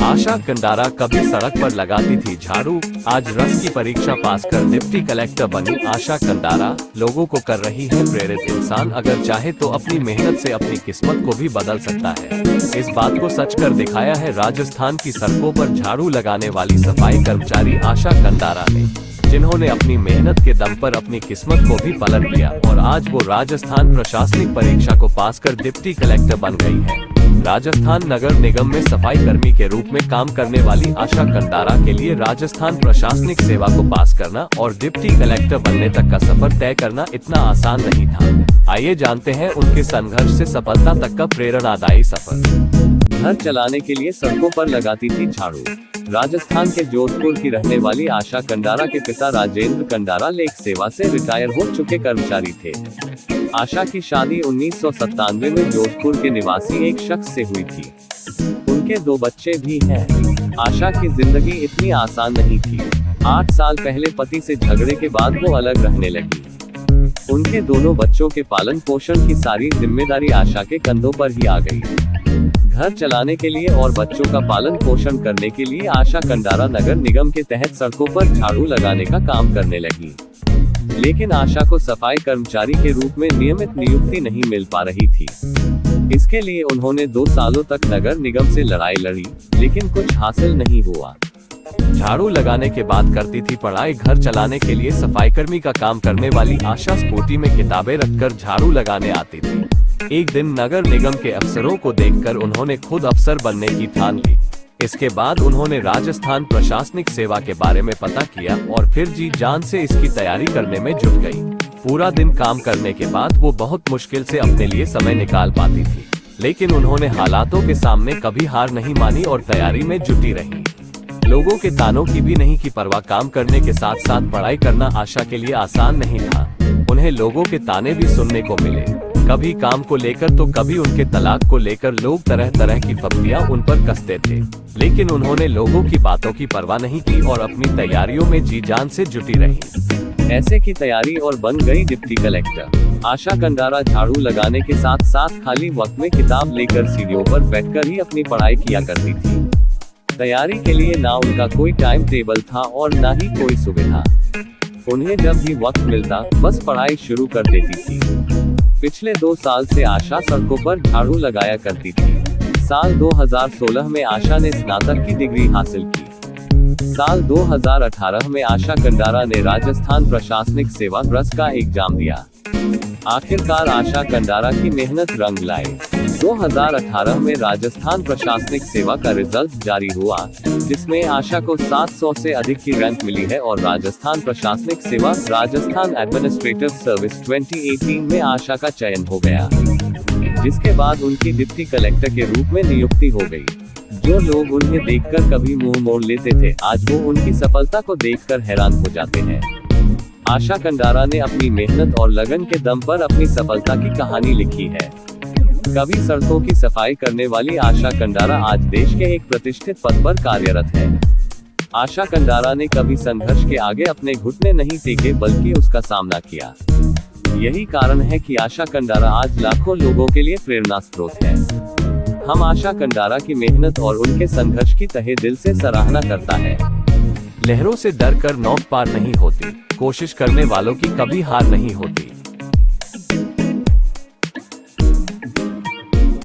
आशा कंडारा कभी सड़क पर लगाती थी झाड़ू, आज रस की परीक्षा पास कर डिप्टी कलेक्टर बनी आशा कंडारा। लोगों को कर रही है प्रेरित, इंसान अगर चाहे तो अपनी मेहनत से अपनी किस्मत को भी बदल सकता है। इस बात को सच कर दिखाया है राजस्थान की सड़कों पर झाड़ू लगाने वाली सफाई कर्मचारी आशा कंडारा ने, जिन्होंने अपनी मेहनत के दम पर अपनी किस्मत को भी पलट दिया और आज वो राजस्थान प्रशासनिक परीक्षा को पास कर डिप्टी कलेक्टर बन गई है। राजस्थान नगर निगम में सफाई कर्मी के रूप में काम करने वाली आशा कंडारा के लिए राजस्थान प्रशासनिक सेवा को पास करना और डिप्टी कलेक्टर बनने तक का सफर तय करना इतना आसान नहीं था। आइए जानते हैं उनके संघर्ष से सफलता तक का प्रेरणादायी सफर। घर चलाने के लिए सड़कों पर लगाती थी झाड़ू। राजस्थान के जोधपुर की रहने वाली आशा कंडारा के पिता राजेंद्र कंडारा लेक सेवा से रिटायर हो चुके कर्मचारी थे। आशा की शादी 1997 में जोधपुर के निवासी एक शख्स से हुई थी। उनके 2 बच्चे भी हैं। आशा की जिंदगी इतनी आसान नहीं थी। 8 साल पहले पति से झगड़े के बाद वो अलग रहने लगी। उनके दोनों बच्चों के पालन पोषण की सारी जिम्मेदारी आशा के कंधों पर ही आ गई। घर चलाने के लिए और बच्चों का पालन पोषण करने के लिए आशा कंडारा नगर निगम के तहत सड़कों पर झाड़ू लगाने का काम करने लगी। लेकिन आशा को सफाई कर्मचारी के रूप में नियमित नियुक्ति नहीं मिल पा रही थी। इसके लिए उन्होंने 2 सालों तक नगर निगम से लड़ाई लड़ी, लेकिन कुछ हासिल नहीं हुआ। झाड़ू लगाने के बाद करती थी पढ़ाई। घर चलाने के लिए सफाई कर्मी का काम करने वाली आशा स्कूटी में किताबें रखकर झाड़ू लगाने आती थी। एक दिन नगर निगम के अफसरों को देखकर उन्होंने खुद अफसर बनने की ठान ली। इसके बाद उन्होंने राजस्थान प्रशासनिक सेवा के बारे में पता किया और फिर जी जान से इसकी तैयारी करने में जुट गई। पूरा दिन काम करने के बाद वो बहुत मुश्किल से अपने लिए समय निकाल पाती थी, लेकिन उन्होंने हालातों के सामने कभी हार नहीं मानी और तैयारी में जुटी रही। लोगों के तानों की भी नहीं की परवाह। काम करने के साथ साथ पढ़ाई करना आशा के लिए आसान नहीं था। उन्हें लोगों के ताने भी सुनने को मिले, कभी काम को लेकर तो कभी उनके तलाक को लेकर। लोग तरह तरह की फप्तियां उन पर कसते थे, लेकिन उन्होंने लोगों की बातों की परवाह नहीं की और अपनी तैयारियों में जी जान से जुटी रही। ऐसे की तैयारी और बन गई डिप्टी कलेक्टर। आशा कंडारा झाड़ू लगाने के साथ साथ खाली वक्त में किताब लेकर सीढ़ियों पर बैठकर ही अपनी पढ़ाई किया करती थी। तैयारी के लिए ना उनका कोई टाइम टेबल था और ना ही कोई सुविधा। उन्हें जब भी वक्त मिलता बस पढ़ाई शुरू कर देती थी। पिछले 2 साल से आशा सड़कों पर झाड़ू लगाया करती थी। साल 2016 में आशा ने स्नातक की डिग्री हासिल की। साल 2018 में आशा कंडारा ने राजस्थान प्रशासनिक सेवा ग्रस का एग्जाम दिया। आखिरकार आशा कंडारा की मेहनत रंग लाए। 2018 में राजस्थान प्रशासनिक सेवा का रिजल्ट जारी हुआ, जिसमें आशा को 700 से अधिक की रैंक मिली है और राजस्थान प्रशासनिक सेवा राजस्थान एडमिनिस्ट्रेटिव सर्विस 2018 में आशा का चयन हो गया, जिसके बाद उनकी डिप्टी कलेक्टर के रूप में नियुक्ति हो गई। जो लोग उन्हें देखकर कभी मुंह मोड़ लेते थे, आज वो उनकी सफलता को देखकर हैरान हो जाते हैं। आशा कंडारा ने अपनी मेहनत और लगन के दम पर अपनी सफलता की कहानी लिखी है। कभी सड़कों की सफाई करने वाली आशा कंडारा आज देश के एक प्रतिष्ठित पद पर कार्यरत है। आशा कंडारा ने कभी संघर्ष के आगे अपने घुटने नहीं टेके, बल्कि उसका सामना किया। यही कारण है कि आशा कंडारा आज लाखों लोगों के लिए प्रेरणा स्रोत है। हम आशा कंडारा की मेहनत और उनके संघर्ष की तहे दिल से सराहना करता है। लहरों से डर कर नौक पार नहीं होती, कोशिश करने वालों की कभी हार नहीं होती।